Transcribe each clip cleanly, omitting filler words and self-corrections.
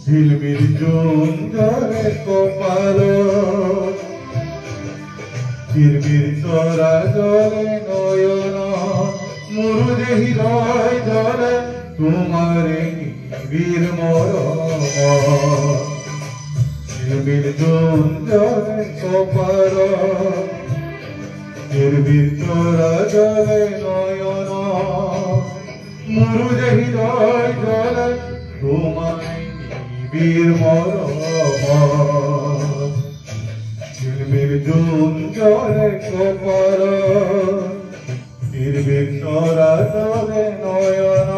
ঝিলমিল জলে কপাল ঝিলমিল চরা জলে নয়ন মুরুদে হৃদয় জলে তোমারে বীর মরণ ঝিলমিল জলে কপাল ঝিলমিল চরা জলে নয়ন মুরুদে হৃদয় জলে তোমারে বীর মরণ ঝিলমিল জলে কপাল ঝিলমিল চরা জলে নয়ন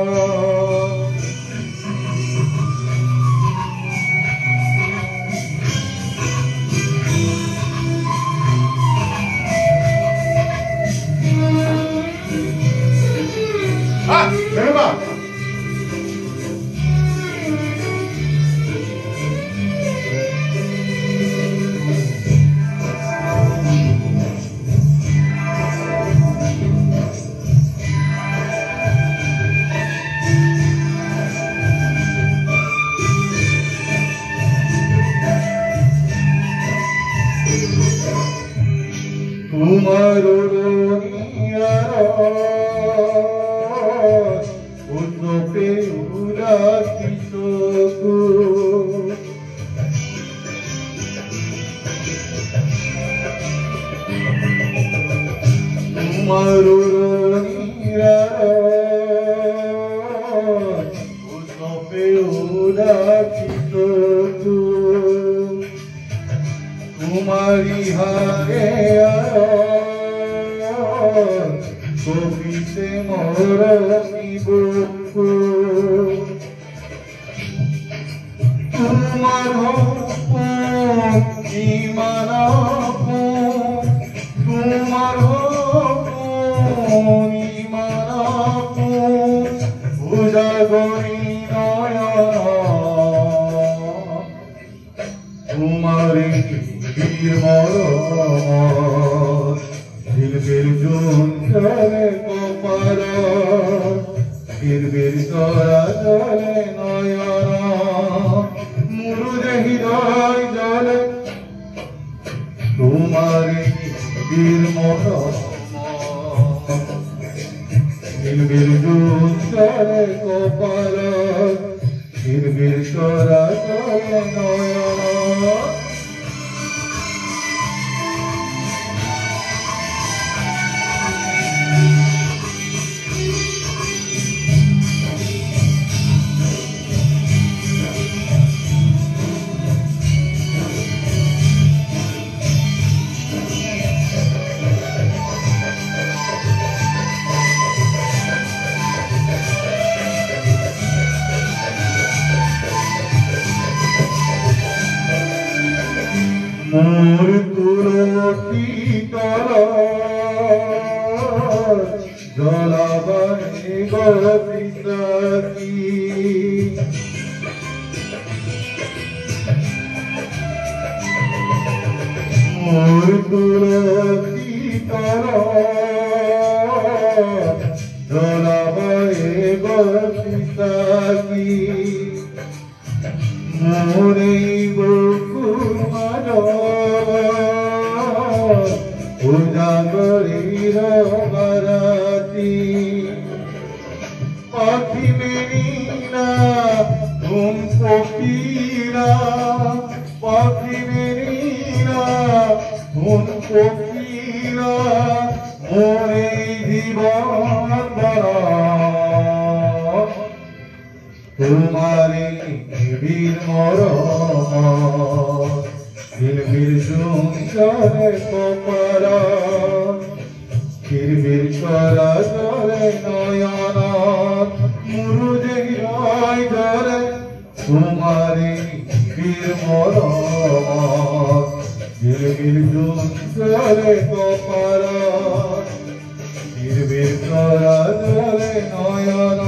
তোমার উদ্যোগে উলাসিত তোমার উদ্যোগে উলাসিত তোমারি হারে কবিতে মরণি বুকু তোমার ইমান তোমার ইমান উজাগরি নয়ন তোমারে বীর মরণ ঝিলমিল জলে কপাল ঝিলমিল চরা জলে নয়ন মুরুদে হৃদয় জলে তোমারে বীর মরণ ঝিলমিল জলে কপাল ঝিলমিল চরা জলে নয়ন মোর তুলসী তলায় জলাবানি গপিসাকি মোর তুলসী তলায় জলাবানি গপিসাকি মোরে বকুল উজাগরির বারাতি পাখি মেরিনা তুম পক্ষীরা পাখি মেরিনা তুম পক্ষীরা মোরে জীবন বরা তোমারে বীর মরণ ঝিলমিল জলে কপাল ঝিলমিল চরা জলে নয়ন মুরুদে হৃদয় জলে তোমারি বীর মরমত ঝিলমিল জলে কপালত বীর করা জলে নয়ন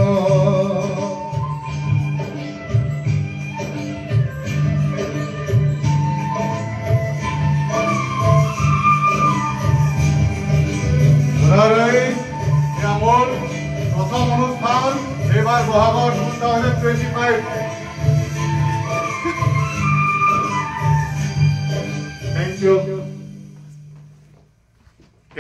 আমার প্রথম অনুষ্ঠান এবার বহাগর 2025 Thank you.